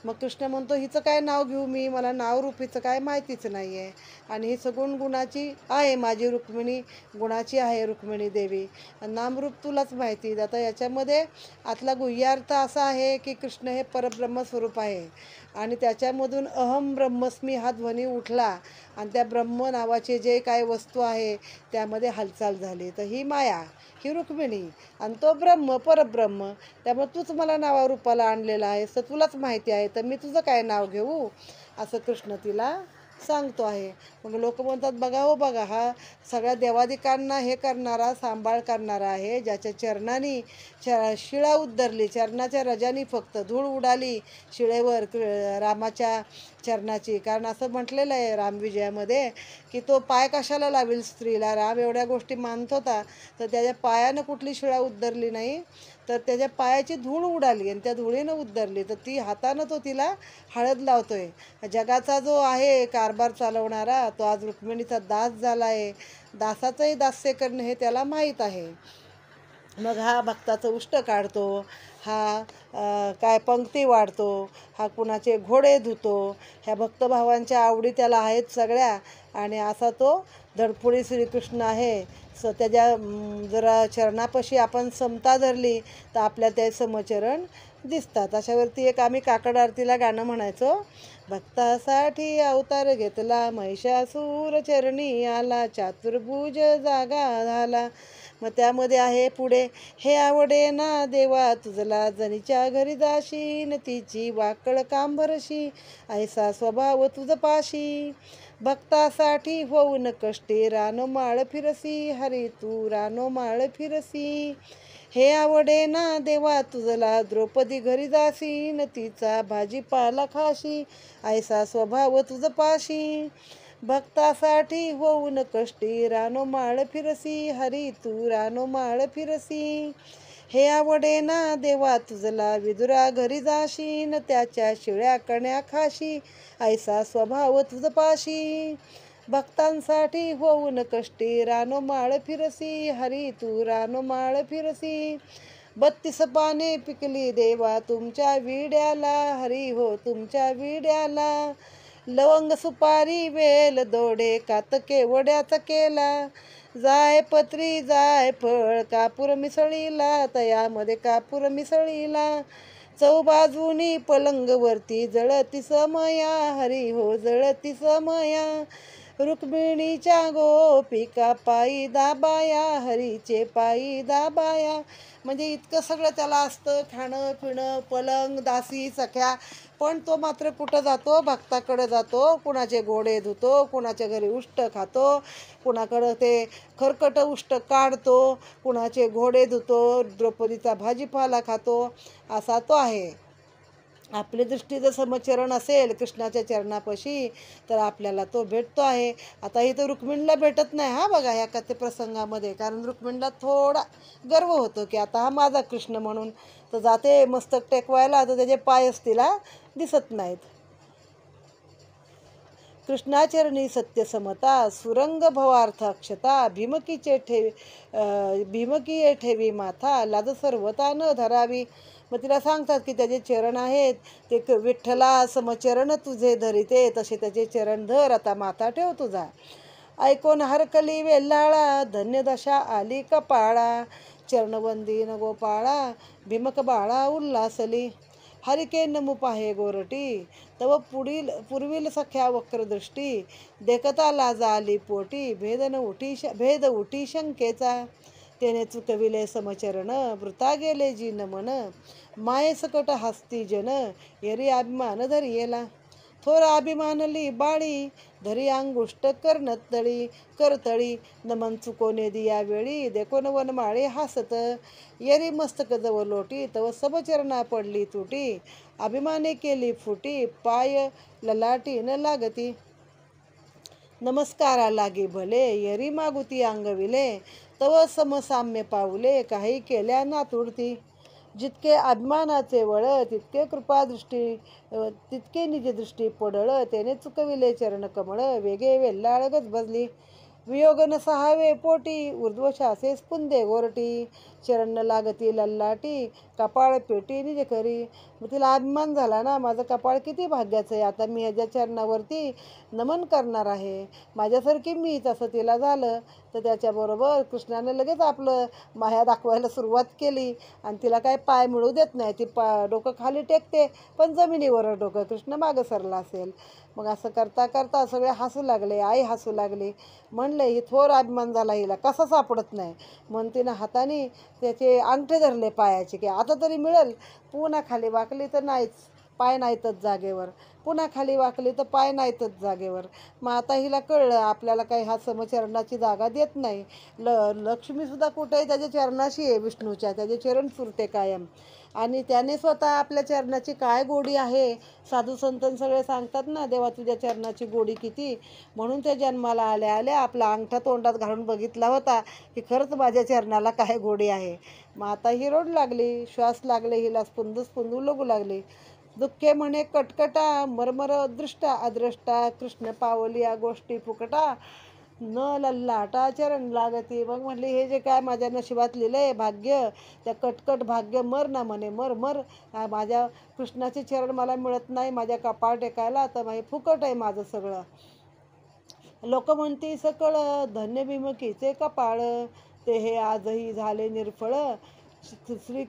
मग कृष्ण म्हणतो, हिचं काय नाव घेऊ मी, मला नावरूपीचं काय माहितीच नाही आहे, आणि ही सगुण गुणाची आहे माझी रुक्मिणी, गुणाची आहे रुक्मिणी देवी, नामरूप तुलाच माहिती. आता याच्यामध्ये आतला गुह्यार्थ असा आहे की कृष्ण हे परब्रह्मस्वरूप आहे, आणि त्याच्यामधून अहम ब्रह्मस्मी हा ध्वनी उठला, आणि त्या ब्रह्म नावाचे जे काय वस्तू आहे त्यामध्ये हालचाल झाली. तर ही माया, ही रुक्मिणी, आणि तो ब्रह्म परब्रह्म, त्यामुळे तूच मला नावारूपाला आणलेला आहेस, तर तुलाच माहिती आहे, तर मी तुझं काय नाव घेऊ, असं कृष्ण तिला सांगतो आहे. मग लोक म्हणतात, बघा हो बघा, हा सगळ्या देवादिकांना हे करणारा, सांभाळ करणारा आहे, ज्याच्या चरणाने शिळा उद्धरली, चरणाच्या रजानी फक्त धूळ उडाली शिळेवर रामाच्या चरणाची. कारण असं म्हटलेलं आहे रामविजयामध्ये की तो पाय कशाला लावेल स्त्रीला, राम एवढ्या गोष्टी मानत होता, तर त्याच्या पायानं कुठली शिळा उद्धरली नाही, तर त्याच्या पायाची धूळ उडाली आणि त्या धुळीनं उद्धरली. तर ती हातानं तो तिला हळद लावतोय. जगाचा जो आहे कारभार चालवणारा, तो आज रुक्मिणीचा दास झाला आहे. दासाचंही दास्य करणं हे त्याला माहीत आहे. मग हा भक्ताचं उष्ट काढतो, हा काय पंक्ती वाढतो, हा कुणाचे घोडे धुतो. ह्या भक्तभावांच्या आवडी त्याला आहेत सगळ्या. आणि असा तो धडपुडी श्रीकृष्ण आहे. त्याच्या जरा चरणापाशी आपण समता धरली तर आपल्या त्या समचरण दिसतात. अशावरती एक आम्ही काकड आरतीला गाणं म्हणायचो. भक्तासाठी अवतार घेतला, महिषासूर चरणी आला, चातुर्भुज जागा झाला. मग त्यामध्ये आहे पुढे, हे आवडे ना देवा तुझला, जनीच्या घरी जाशीन तिची वाकळ कांबरशी, ऐसा स्वभाव तुझ पाशी. भक्तासाठी होऊन कष्टी, रानो माळ फिरसी, हरी तू रानो माळ फिरसी. हे आवडे ना देवा तुझला, द्रौपदी घरी जाशीन तिचा भाजीपाला खाशी, ऐसा स्वभाव तुझ पाशी. भक्तासाठी होऊन कष्टी, रानो माळ फिरसी, हरी तू रानो माळ फिरसी. हे आवडे ना देवा तुझला, विदुरा घरी जाशीन त्याच्या शिळ्या कण्या खाशी, ऐसा स्वभाव तुझ पाशी. भक्तांसाठी होऊन कष्टी, रानो माळ फिरसी, हरी तू रानो माळ फिरसी. 32 पाने पिकली देवा तुमच्या विड्याला, हरी हो तुमच्या विड्याला. लवंग सुपारी वेल दोडे, कातके वड्याचा केला, जाय पत्री जाय फळ, कापूर मिसळीला तयामध्ये कापूर मिसळीला. चौबाजूनी पलंगवरती जळती समया, हरी हो जळती समया. रुक्मिणीच्या गोपिका पायी दाबाया, हरीचे पायी दाबाया. म्हणजे इतकं सगळं त्याला असतं, खाणं पिणं पलंग दासी सख्या. पण तो मात्र कुठं जातो, भक्ताकडे जातो. कुणाचे घोडे धुतो, कुणाच्या घरी उष्ट खातो, कुणाकडं ते खरकट उष्ट काढतो, कुणाचे घोडे धुतो, द्रौपदीचा भाजीपाला खातो, असा तो आहे. आपली दृष्टी जर समचरण असेल कृष्णाच्या चरणापाशी तर आपल्याला तो भेटतो आहे. आता इथं रुक्मिणीला भेटत नाही हा बघा ह्या कथे प्रसंगामध्ये, कारण रुक्मिणीला थोडा गर्व होतो की आता हा माझा कृष्ण म्हणून. तर जाते मस्तक टेकवायला तर त्याचे पायच तिला दिसत नाहीत. कृष्णाचरणी सत्यसमता, सुरंग भवार्थ अक्षता, भीमकीये ठेवी माथा, लाज सर्वता न धरावी. मग तिला सांगतात की त्याचे चरण आहेत ते विठ्ठला समचरण तुझे धरिते, तसे त्याचे चरण धर, आता माथा ठेव तुझा. ऐकून हरकली वेल्हाळा, धन्य दशा आली कपाळा, चरणवंदी न गोपाळा, भीमक बाळा उल्हासली. हरिके नमू पाहे गोरटी, तव पूर्वील सख्या वक्रदृष्टी, देखता लाजा आली पोटी, भेद उठी शंकेचा. त्याने चुकविले समचरण, वृता गेले जी नमन, माये सकट हस्ती जन, यरी अभिमान धरियेला. थोर अभिमानली बाळी, धरी अंगुष्ट करतळी, नमन चुकोने दिया वेळी, देखोन वनमाळे हसत, यरी मस्तक जव लोटी, तव समचरणा पडली तुटी, अभिमाने केली फुटी, पाय ललाटी न लागती. नमस्कारा लागे भले, यरी मागुती अंगविले, तव समसाम्य पाऊले, काही केल्या नातुडती. जितके अभिमानाचे वळ, तितके कृपादृष्टी, तितके निजदृष्टी पडळ, त्याने चुकविले चरण कमळ, वेगे वेल्हाळ गजबजली. वियोग न सहावे पोटी, ऊर्ध्वशासे स्पुंदे गोरटी, चरण न लागती लल्लाटी, कपाळ पेटी निज करी. मग तिला अभिमान झाला ना, माझं कपाळ किती भाग्याचं आहे, आता मी ह्याच्या चरणावरती नमन करणार आहे, माझ्यासारखी मीच, असं तिला झालं. तर त्याच्याबरोबर कृष्णाने लगेच आपलं माया दाखवायला सुरुवात केली आणि तिला काय पाय मिळू देत नाही. ती डोकं खाली टेकते पण जमिनीवर डोकं, कृष्ण मागं सरला असेल. मग असं करता करता सगळे हसू लागले, आई हसू लागली. म्हणले ही थोर अभिमान झाला, हिला कसा सापडत नाही. म्हणून तिनं हाताने त्याचे अंगठे धरले पायाचे की आता तरी मिळेल. पुन्हा खाली वाकली तर नाहीच, पाय नाहीतच जागेवर. पुन्हा खाली वाकली तर पाय नाहीतच जागेवर. मग आता हिला कळलं आपल्याला काही हा समचरणाची जागा देत नाही. लक्ष्मीसुद्धा कुठे आहे, त्याच्या चरणाशी आहे, विष्णूच्या त्याचे चरण सुरते कायम. आणि त्याने स्वतः आपल्या चरणाची काय गोडी आहे, साधू संतन सगळे सांगतात ना, देवा तुझ्या चरणाची गोडी किती. म्हणून त्या जन्माला आल्या आल्या आपला अंगठा तोंडात घालून बघितला होता की खरंच माझ्या चरणाला काय गोडी आहे. मग आता ही रोड लागली, श्वास लागले, हिला स्पुंदू लगू लागली. दुःखे म्हणे कटकटा, मरमर दृष्टा अदृष्टा, कृष्ण पावली या गोष्टी फुकटा, न लल्लाटा चरण लागती. मग म्हटली हे जे काय माझ्या नशिबात लिहिलंय भाग्य, त्या कटकट भाग्य मर ना म्हणे, मर मर. माझ्या कृष्णाचे चरण मला मिळत नाही माझ्या कपाळ टेकायला, तर हे फुकट आहे माझं सगळं. लोक म्हणती सकळ धन्य भीमकीचे कपाळ, ते हे आजही झाले निर्फळ. श्री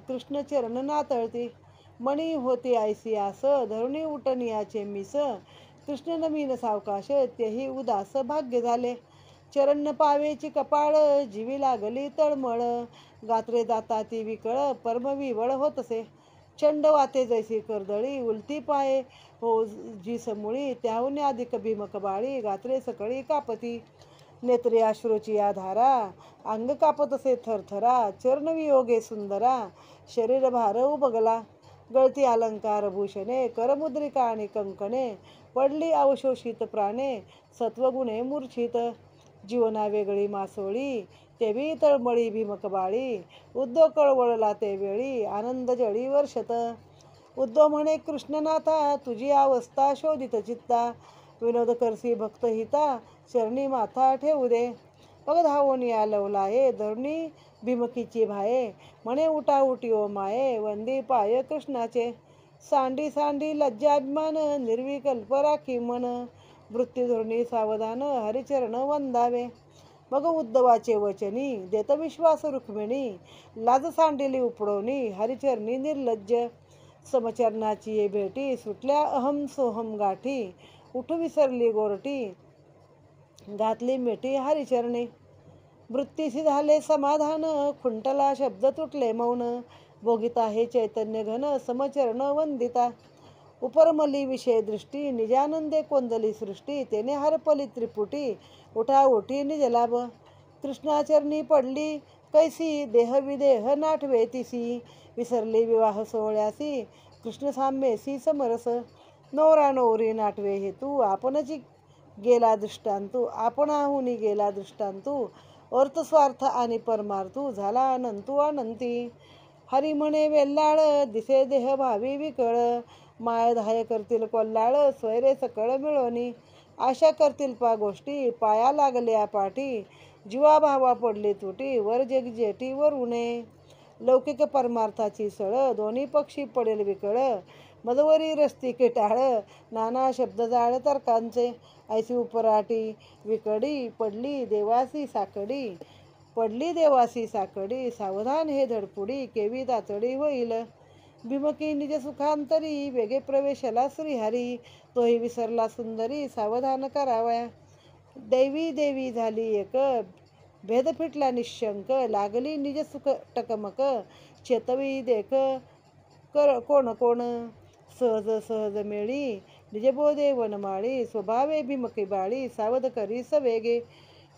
कृष्ण चरण नातळती. मणी होती ऐसी आस, धरुणी उठनियाचे मीस. कृष्ण नवीन सावकाश, तेही उदास भाग्य झाले. चरण पावेची कपाळ, जीवी लागली तळमळ. गात्रे जाता ती विकळ, परम विवळ होतसे. चंड वाते जैसी कर्दळी, उलती पाये हो जी समूळी. त्याहून अधिक भीमक बाळी, गात्रे सकळी कापती. नेत्रे अश्रूची आधारा, अंग कापतसे थरथरा. चरण वियोगे सुंदरा, शरीर भार उबगला. गळती अलंकार भूषणे, करमुद्रिका आणि कंकणे. पडली अवशोषित प्राणे, सत्वगुणे मूर्छित. जीवना वेगळी मासोळी, तेवी तळमळी भीमक बाळी. उद्धव कळवळला ते वेळी, आनंद जळी वर्षत. उद्धव म्हणे कृष्णनाथा, तुझी अवस्था शोधित चित्ता. विनोद करसी भक्त हिता, चरणी माथा ठेवू दे. मग धावून आलवला हे, धरुणी भीमकीची भाये. म्हणे उठा उठी ओ माये, वंदी पाय कृष्णाचे. सांडी सांडी लज्जाभिमान, निर्विकल्प राखी मन. वृत्ती धरुणी सावधान, हरिचरण वंदावे. मग उद्धवाचे वचनी, देत विश्वास रुक्मिणी. लाज सांडिली उपडोनी, हरिचरणी निर्लज्ज. समचरणाची ये भेटी, सुटल्या अहम सोहम गाठी. उठू विसरली गोरटी, घातली मिठी हरिचरणी. वृत्तीसी झाले समाधान, खुंटला शब्द तुटले मौन. भोगिता हे चैतन्य घन, समचरण वंदिता. उपरमली विषय दृष्टी, निजानंदे कोंदली सृष्टी. तेने हरपली त्रिपुटी, उठा उठी निजलाभ. कृष्णाचरणी पडली कैसी, देह विदेह नाठवे तिसी. विसरली विवाह सोहळ्यासी, कृष्ण साम्येसी समरस. नवरा नवरी नाटवे हेतू, आपणची गेला दृष्टांतू. आपणाहुनी गेला दृष्टांतू. अर्थ स्वार्थ आणि परमार्थू, झाला अनंतू अनंती. हरी म्हणे वेल्लाळ, दिसे देह भावी विकळ. माय धाय करतील कोल्हाळ, स्वैरे सकळ मिळवणी. आशा करतील पा गोष्टी, पाया लागल्या पाठी. जीवा भावा पडली तुटी, वर जग जेटी वरुणे. लौकिक परमार्थाची सळ, दोन्ही पक्षी पडेल विकळ. मधवरी रस्ती किटाळ, नाना शब्द जाळ तर्कांचे. ऐसी उपराटी विकडी, पडली देवासी साकडी. पडली देवासी साकडी, सावधान हे धडपुडी. केवी तातडी होईल. भीमकी निज सुखांतरी, वेगे प्रवेशला श्रीहरी. तोही विसरला सुंदरी, सावधान करावया. देवी देवी झाली एक, भेद फिटला निशंक. लागली निज सुख टकमक, चेतवी देख कोण कोण. सहज सहज मेळी, निज बोधे वनमाळी. स्वभावे भीमकी बाळी, सावध करी सवेगे.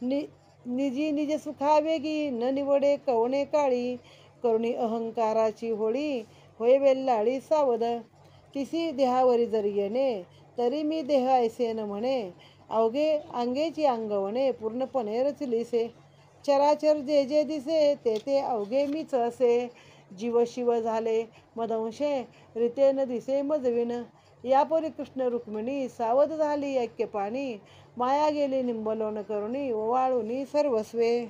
निजी निज सुखावेगी, न निवडे कवणे काळी. करुणी अहंकाराची होळी, होय वेल्लाळी सावध. तिसी देहावरी जरी येणे, तरी मी देह ऐसे न म्हणे. अवघे अंगेची अंगवणे, पूर्णपणे रचलीसे. चराचर जे जे दिसे, ते ते अवघे मीच असे. जीव शिव झाले मदंशे, रीते न दिसे मजविन. यापरी कृष्ण रुक्मिणी, सावध झाली ऐक्यपाणी. माया गेली निंबलोन करुणी, ओवाळुनी सर्वस्वे.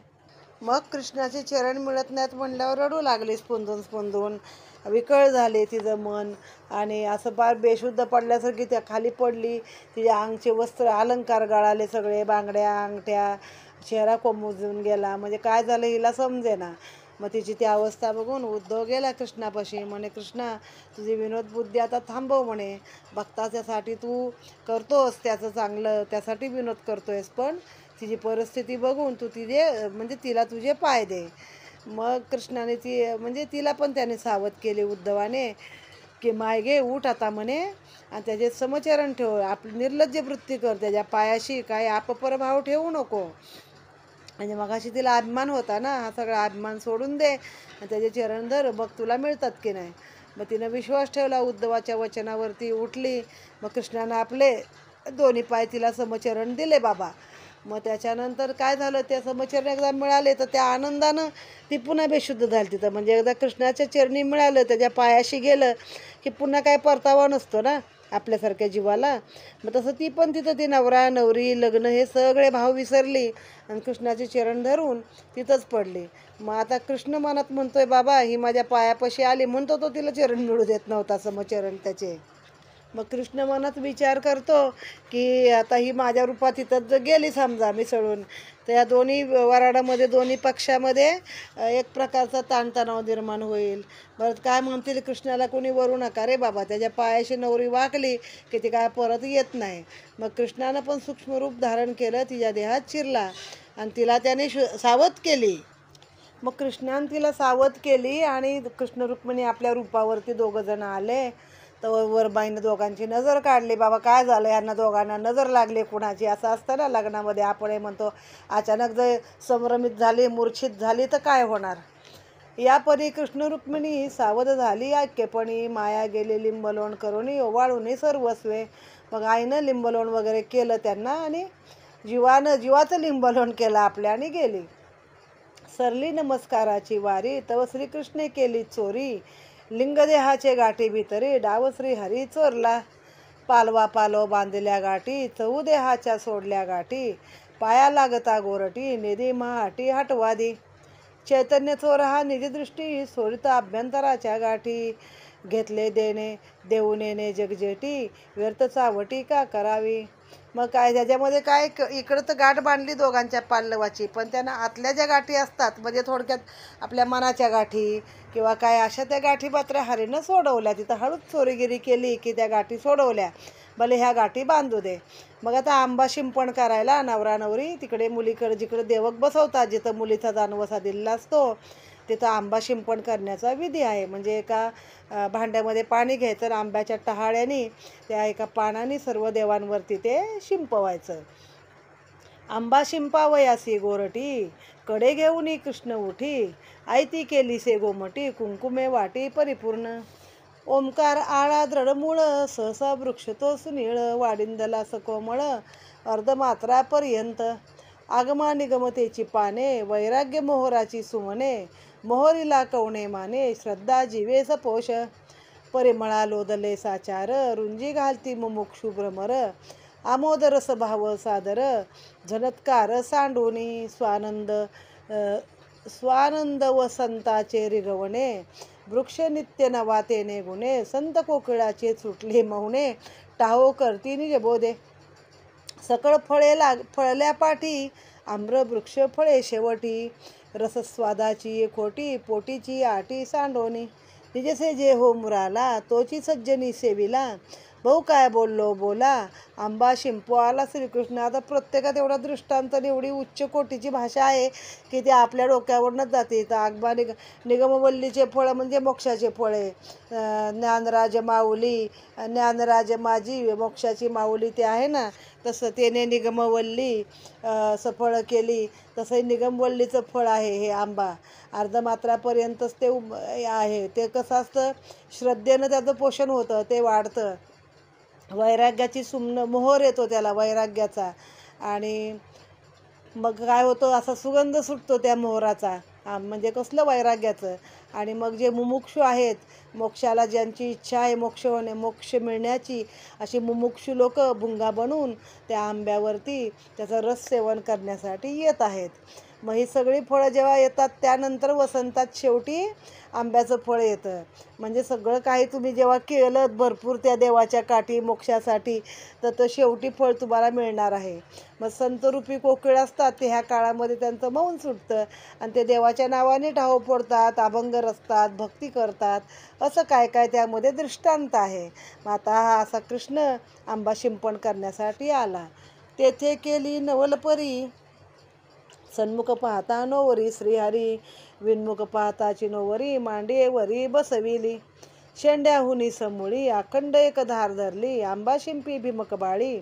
मग कृष्णाचे चरण मिळत नाहीत म्हणल्यावर रडू लागली स्पंदून स्पंदून. विकळ झाले तिचं मन आणि असं फार बेशुद्ध पडल्यासारखी त्या खाली पडली. तिच्या अंगचे वस्त्र अलंकार गळाले सगळे, बांगड्या अंगठ्या. चेहरा कोमुजून गेला. म्हणजे काय झालं हिला समजेना. मग तिची ती अवस्था बघून उद्धव गेला कृष्णापाशी. म्हणे कृष्णा, तुझी विनोद बुद्धी आता थांबव म्हणे. भक्ताच्यासाठी तू करतोस त्याचं चांगलं, त्यासाठी विनोद करतोयस, पण तिची परिस्थिती बघून तू तिला तुझे पाय दे. मग कृष्णाने तिला पण त्याने सावध केले उद्धवाने, की माय गे उठ आता म्हणे, आणि त्याचे समचरण ठेव. आपली निर्लज्ज वृत्ती कर. त्याच्या पायाशी काय अपपर भाव ठेवू नको. म्हणजे मगाशी तिला अभिमान होता ना, हा सगळा अभिमान सोडून दे आणि त्याचे चरण धर, बघ तुला मिळतात की नाही. मग तिनं विश्वास ठेवला उद्धवाच्या वचनावरती. उठली. मग कृष्णानं आपले दोन्ही पाय तिला समचरण दिले बाबा. मग त्याच्यानंतर काय झालं, त्या समचरण एकदा मिळाले तर त्या आनंदानं ती पुन्हा बेशुद्ध झाली तिथं. म्हणजे एकदा कृष्णाच्या चरणी मिळालं, त्याच्या पायाशी गेलं की पुन्हा काय परतावा नसतो ना आपल्यासारख्या जीवाला. मग तसं ती पण तिथं ती नवरा नवरी लग्न हे सगळे भाव विसरली आणि कृष्णाचे चरण धरून तिथंच पडली. मग आता कृष्ण मनात म्हणतोय, बाबा ही माझ्या पायापाशी आली, म्हणतो तो तिला चरण मिळू देत नव्हता समचरण त्याचे. मग कृष्ण मनात विचार करतो की आता ही माझ्या रूपात इथंच जर गेली समजा मिसळून, तर या दोन्ही वराडामध्ये दोन्ही पक्षामध्ये एक प्रकारचा ताणतणाव निर्माण होईल. बरं काय म्हणतील कृष्णाला, कोणी वरू नका रे बाबा, त्याच्या पायाशी नवरी वाकली की ती काय परत येत नाही. मग कृष्णानं पण सूक्ष्मरूप धारण केलं, तिच्या देहात शिरला आणि तिला त्याने सावध केली. मग कृष्णाने तिला सावध केली आणि कृष्ण रुक्मिणी आपल्या रूपावरती दोघं जण आले. तर वरबाईनं दोघांची नजर काढली. बाबा काय झालं, यांना दोघांना नजर लागली कुणाची. असं असतं ना लग्नामध्ये, आपण म्हणतो अचानक जर संभ्रमित झाली मूर्छित झाली तर काय होणार. यापरी कृष्ण रुक्मिणी सावध झाली ऐक्यपणी, माया गेली लिंबलोण करून ओवाळून सर्वस्वे. मग आईनं लिंबलोण वगैरे केलं त्यांना आणि जीवाचं लिंबलोण केलं आपल्या आणि गेली. सरली नमस्काराची वारी, तव श्रीकृष्णे केली चोरी. लिंगदेहाचे गाठी भितरी, डाव श्री हरी चोरला. पालवा पालव बांधल्या गाठी, चहू देहाच्या सोडल्या गाठी. पाया लागता गोरटी, निधी महाटी हटवादी. चैतन्य चोर हा निजदृष्टी, सोडिता अभ्यंतराच्या गाठी. घेतले देणे देऊ नेणे जगजेटी, व्यर्थ चावटी का करावी. मग काय त्याच्यामध्ये काय, इकडं तर गाठ बांधली दोघांच्या पाल्लवाची, पण त्यांना आतल्या ज्या गाठी असतात म्हणजे थोडक्यात आपल्या मनाच्या गाठी किंवा काय अशा त्या गाठी मात्र हरीनं सोडवल्या. तिथं हळूच चोरीगिरी केली की त्या गाठी सोडवल्या. भले ह्या गाठी बांधू दे. मग आता आंबा शिंपण करायला नवरा नवरी तिकडे मुलीकडे जिकडे देवक बसवतात, जिथं मुलीचा जानवसा दिलेला असतो तिथं आंबा शिंपण करण्याचा विधी आहे. म्हणजे एका भांड्यामध्ये पाणी घ्यायचं, आंब्याच्या टहाळ्याने त्या एका पानाने सर्व देवांवरती ते शिंपवायचं. आंबा शिंपावयासी गोरटी, कडे घेऊन कृष्ण उठी. आयती केली से गोमटी, कुंकुमे वाटी परिपूर्ण. ओंकार आळा दृढमूळ, सहसा वृक्ष तो सुनीळ. वाडिंदला सकोमळ, अर्धमात्रापर्यंत. आगमा निगमतेची पाने, वैराग्य मोहराची सुमने. मोहरीला कवणे माने, श्रद्धा जीवे सपोष. परिमळा लोदले साचार, रुंजी घालती मुमुक्षु भ्रमर. आमोद रस भाव सादर, झनत्कार सांडोनी. स्वानंद वसंताचे रिगवणे, वृक्ष नित्य नवा तेने गुणे. संत कोकिळाचे सुटले मौने, टाहो करती निजबोधे. सकळ फळल्या पाठी, आम्र वृक्ष फळे शेवटी. रसस्वादाची खोटी, पोटीची आटी सांडोनी. निजसे जे हो मुराला, तोची सज्जनी सेविला. भाऊ काय बोललो बोला, आंबा शिंपो आला श्रीकृष्ण. आता प्रत्येकात एवढा दृष्टांत एवढी उच्च कोटीची भाषा आहे की ते आपल्या डोक्यावरनंच जाते. तर आगमा निगमवल्लीचे फळ म्हणजे मोक्षाचे फळे. ज्ञानराज माऊली, ज्ञानराज माझी मोक्षाची माऊली ते आहे ना, तसं त्याने निगमवल्ली सफळ केली. तसं निगमवल्लीचं फळ आहे हे आंबा. अर्धमात्रापर्यंतच ते आहे. ते कसं असतं, श्रद्धेनं त्याचं पोषण होतं, ते वाढतं. वैराग्याची मोहर येतो त्याला वैराग्याचा. आणि मग काय होतं, असा सुगंध सुटतो त्या मोहराचा. म्हणजे कसलं वैराग्याचं. आणि मग जे मुमुक्षू आहेत, मोक्षाला ज्यांची इच्छा आहे मोक्ष मिळण्याची, अशी मुमुक्षू लोक भुंगा बनून त्या आंब्यावरती त्याचं रस सेवन करण्यासाठी येत आहेत. मग ही सगळी फळं जेव्हा येतात त्यानंतर वसंतात शेवटी आंब्याचं फळ येतं. म्हणजे सगळं काही तुम्ही जेव्हा केलं भरपूर त्या देवाच्या काठी मोक्षासाठी, तर शेवटी फळ तुम्हाला मिळणार आहे. मग संतरूपी कोकिळ असतात ते ह्या काळामध्ये त्यांचं मौन सुटतं आणि ते देवाच्या नावाने टाहो फोडतात, अभंग रचतात, भक्ती करतात. असं काय काय त्यामध्ये दृष्टांत आहे. मग आता हा असा कृष्ण आंबा शिंपण करण्यासाठी आला. तेथे केली नवलपरी, सन्मुख पाहता नोवरी श्रीहरी. विनमुख पाहताची नोवरी, मांडीवरी बसविली. शेंड्याहुनी समूळी, अखंड एक धार धरली. आंबा शिंपी भीमक बाळी,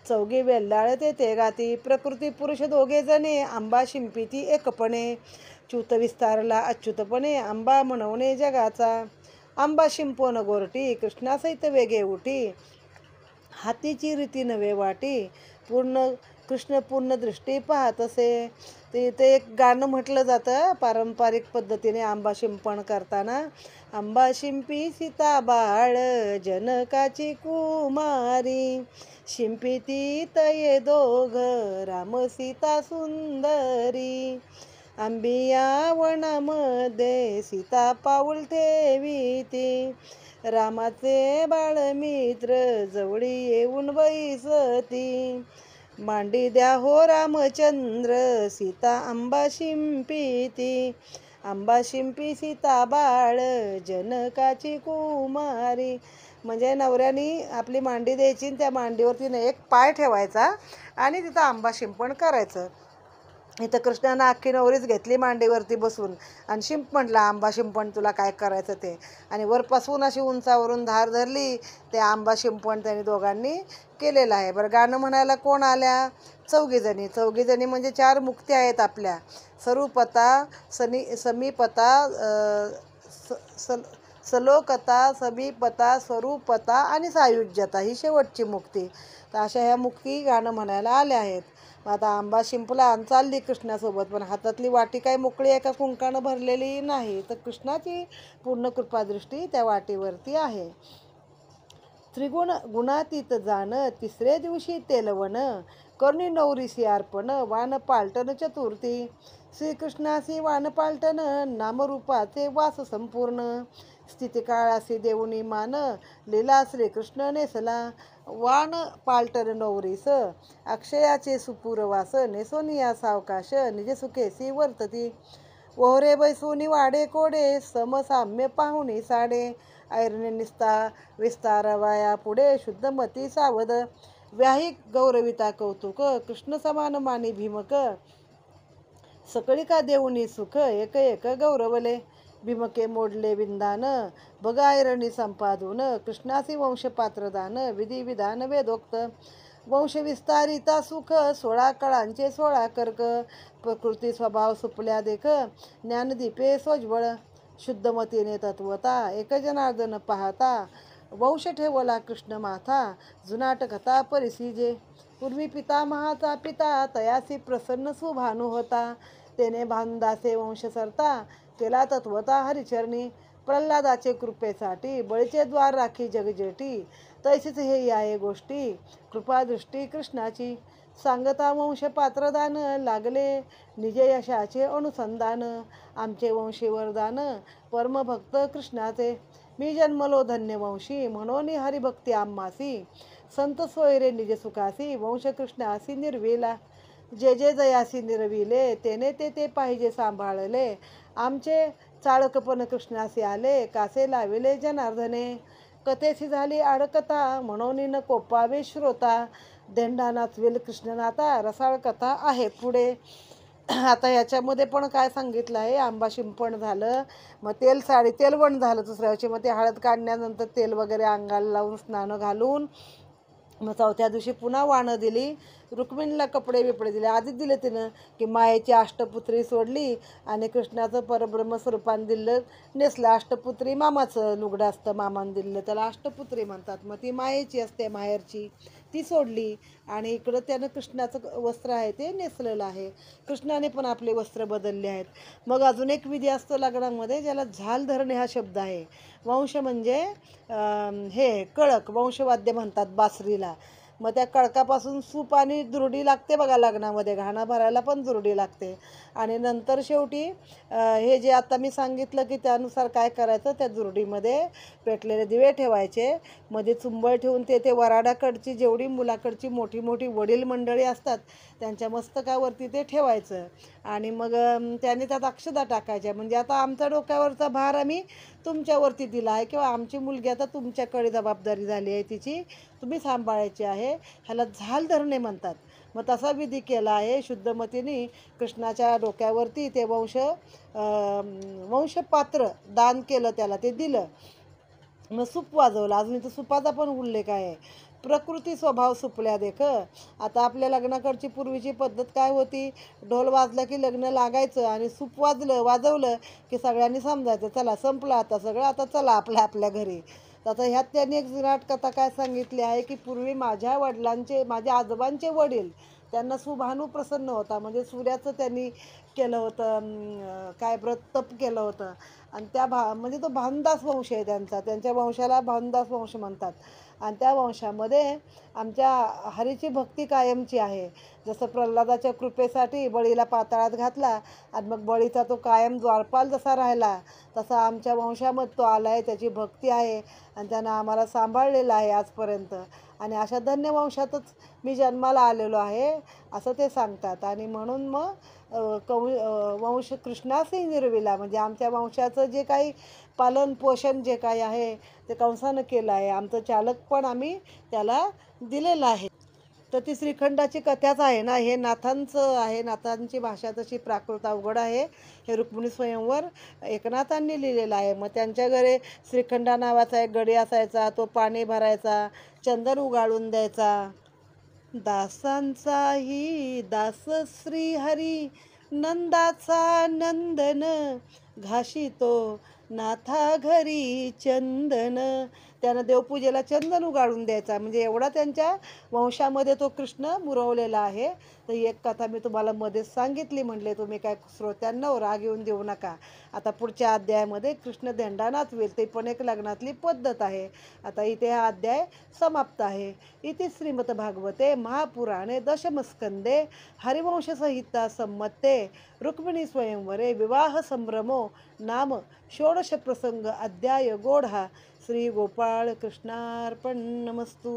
चौघी वेल्लाळ ते गाती. प्रकृती पुरुष दोघे जणे, आंबा शिंपी ती एकपणे. च्युत विस्तारला अच्युतपणे, आंबा म्हणवणे जगाचा. आंबा शिंपोन गोरटी, कृष्णासहित वेगे उठी. हातीची रीती नवे वाटी. पूर्ण कृष्ण पूर्ण दृष्टी पाहत असे. ते एक गाणं म्हटलं जातं पारंपरिक पद्धतीने आंबा शिंपण करताना. आंबा शिंपी सीता बाळ जनकाची कुमारी, शिंपिती तये दोघ राम सीता सुंदरी. आंबिया वनामध्ये सीता पाऊल ठेवीती, रामाचे बाळमित्र जवळी येऊन बैसती. मांडी द्या हो रामचंद्र सीता आंबा शिंपिती, आंबा शिंपी सीता बाळ जनकाची कुमारी. म्हणजे नवऱ्याने आपली मांडी द्यायची, त्या मांडीवरती एक पाय ठेवायचा आणि तिथं आंबा शिंपण करायचं. इथं कृष्णानं अख्खी नवरीच घेतली मांडीवरती बसून आणि शिंप म्हटलं, आंबा शिंपण तुला काय करायचं ते. आणि वरपासून अशी उंचावरून धार धरली. ते आंबा शिंपण त्यांनी दोघांनी केलेलं आहे. बरं, गाणं म्हणायला कोण आल्या? चौघीजणी म्हणजे 4 मुक्ती आहेत आपल्या. सरूपता, समीपता, सलोकता, समीपता, स्वरूपता आणि सायुज्यता ही शेवटची मुक्ती. तर अशा ह्या मुक्ती गाणं म्हणायला आल्या आहेत. आता आंबा शिंपला आणि चालली कृष्णासोबत, पण हातातली वाटी काय मोकळी आहे का कुंकानं भरलेली नाही, तर कृष्णाची पूर्ण कृपादृष्टी त्या वाटीवरती आहे. त्रिगुण गुणातीत जाण तिसरे दिवशी तेलवण, करुणी नवरीसी अर्पण वान पालटन चतुर्थी. श्रीकृष्णासी वान पालटन नामरूपाचे वास संपूर्ण, स्थितिकाळासी देऊनी मान लीला श्रीकृष्ण नेसला. वान पालटन नवरीस अक्षयाचे सुपूरवास, नेसोनिया सावकाश निज सुखेसी वर्तती. ओहरे बैसोनी वाडे कोडे समसाम्य पाहुणी साडे, ऐरणे निस्ता विस्तारवाया पुढे शुद्धमती सावध. व्याही गौरविता कौतुक कृष्ण समान मानी भीमक, सकळी का देऊनी सुख एक एक गौरवले. भीमके मोडले विंदान बघा ऐरणी संपादून, कृष्णासी वंश पात्रदान विधी विधान वेदोक्त. वंश विस्तारिता सुख 16 कळांचे 16 कर्क, प्रकृती स्वभाव सुपल्या देख ज्ञानदीपे सोज्वळ. शुद्धमतीने तत्वता एक जनार्दन पाहता, वंश ठेवला कृष्ण माथा जुनाट कथा परिसिजे. पूर्वी पितामहाचा पिता तयासी प्रसन्न सुभानु होता, तेने भानुदासे वंश सरता केला तत्वता हरिचरणी. प्रल्हादाचे कृपेसाठी बळीचे द्वार राखी जगजेटी, तैसीच हे याये गोष्टी कृपादृष्टी कृष्णाची. सांगता वंश पात्रदान लागले निज यशाचे अनुसंधान, आमचे वंशी वरदान परमभक्त कृष्णाचे. मी जन्मलो धन्यवंशी म्हणून हरिभक्ती आम्हासी, संत सोयरे निज सुखासी वंश कृष्णासी निर्विला. जे जे जयासी निर्विले तेने ते पाहिजे सांभाळले, आमचे चाळकपण कृष्णासी आले कासे लाविले जनार्दने. कथेसी झाली आडकथा म्हणून न कोपावे श्रोता, देंडा नाचवेल कृष्णनाथा रसाळ कथा आहे पुढे. आता ह्याच्यामध्ये पण काय सांगितलं आहे, आंबा शिंपण झालं, मग तेलवण झालं दुसऱ्या मग ते हळद काढण्यानंतर तेल वगैरे अंगाला लावून स्नान घालून मग 4थ्या दिवशी पुन्हा वाणं दिली. रुक्मिणीला कपडे बिपडे दिले. आधीच दिले तिनं की मायेची अष्टपुत्री सोडली आणि कृष्णाचं परब्रह्म स्वरूपान दिलं नेसलं. अष्टपुत्री मामाचं लुगडं असतं, मामानं दिलं त्याला अष्टपुत्री म्हणतात. मग ती मायेची असते माहेरची, ती सोडली आणि इकडं त्यानं कृष्णाचं वस्त्र आहे ते नेसलेलं आहे. कृष्णाने पण आपले वस्त्र बदलले आहेत. मग अजून एक विधी असतो लग्नामध्ये ज्याला झाल धरणे हा शब्द आहे. वंश म्हणजे हे कळक, वंशवाद्य म्हणतात बासरीला. मग त्या कळकापासून सूप आणि दुरडी लागते बघा लग्नामध्ये, घाणा भरायला पण दुरडी लागते. आणि नंतर शेवटी हे जे आता मी सांगितलं की त्यानुसार काय करायचं, त्या दुरडीमध्ये पेटलेले दिवे ठेवायचे, मध्ये चुंबळ ठेवून ते वराडाकडची जेवढी मुलाकडची मोठी मोठी वडील मंडळी असतात त्यांच्या मस्तकावरती ते ठेवायचं. आणि मग त्याने त्यात अक्षदा टाकायच्या, म्हणजे आता आमचा डोक्यावरचा भार आम्ही तुमच्यावरती दिला आहे, किंवा आमची मुलगी आता तुमच्याकडे जबाबदारी झाली आहे, तिची तुम्ही सांभाळायची आहे. ह्याला झाल धरणे म्हणतात. मग तसा विधी केला आहे शुद्धमतीने. कृष्णाच्या डोक्यावरती ते वंशपात्र दान केलं, त्याला ते दिलं. मग सूप वाजवलं. अजून इथं सुपाचा पण उल्लेख आहे. प्रकृती स्वभाव सुपल्या देख. आता आपल्या लग्नाकडची पूर्वीची पद्धत काय होती, ढोल वाजला की लग्न लागायचं आणि सूप वाजवलं की सगळ्यांनी समजायचं चला संपलं आता सगळं, आता चला आपल्या घरी. आता ह्यात त्यांनी एक विराट कथा काय सांगितली आहे की पूर्वी माझ्या आजोबांचे वडील त्यांना सुभानू प्रसन्न होता, म्हणजे सूर्याचं त्यांनी केलं होतं, काय व्रत तप केलं होतं. आणि म्हणजे तो भानुदास वंश आहे त्यांचा, त्यांच्या वंशाला भानुदास वंश म्हणतात. आणि त्या वंशामध्ये आमच्या हरीची भक्ती कायमची आहे. जसं प्रल्हादाच्या कृपेसाठी बळीला पाताळात घातला आणि मग बळीचा तो कायम द्वारपाल जसा राहिला, तसा आमच्या वंशामध्ये तो आला आहे, त्याची भक्ती आहे आणि त्यानं आम्हाला सांभाळलेलं आहे आजपर्यंत. आणि अशा धन्य वंशातच मी जन्माला आलेलो आहे असं ते सांगतात. आणि म्हणून मग वंश कृष्णासही निर्विला, म्हणजे आमच्या वंशाचं जे काही पालन पोषण जे काही आहे ते कंसानं केलं आहे. आमचं चालक पण आम्ही त्याला दिलेलं आहे. तर ती श्रीखंडाची कथाच आहे ना, हे नाथांचं आहे. नाथांची भाषा तशी प्राकृत अवघड आहे. हे रुक्मिणी स्वयंवर एकनाथांनी लिहिलेलं आहे. मग त्यांच्या घरी श्रीखंडा नावाचा एक गडी असायचा, तो पाणी भरायचा, चंदन उगाळून द्यायचा. दासांचाही दास श्री हरी, नंदाचा नंदन, घाशितो नाथा घरी चंदन. त्यानं देवपूजेला चंदन उगाळून द्यायचा, म्हणजे एवढा त्यांच्या वंशामध्ये तो कृष्ण मुरवलेला आहे. तर ही एक कथा मी तुम्हाला मध्येच सांगितली, म्हणले तुम्ही काय श्रोत्यांना राग येऊन देऊ नका. आता पुढच्या अध्यायामध्ये कृष्ण धेंडानाच होईल, ते पण एक लग्नातली पद्धत आहे. आता इथे हा अध्याय समाप्त आहे. इति श्रीमद्भागवते महापुराणे दशमस्कंदे हरिवंशसंहिता सम्मते रुक्मिणी स्वयंवरे विवाह संभ्रमो नाम षोडश प्रसंग अध्याय गोढा. श्री गोपाळ कृष्णार्पणमस्तु.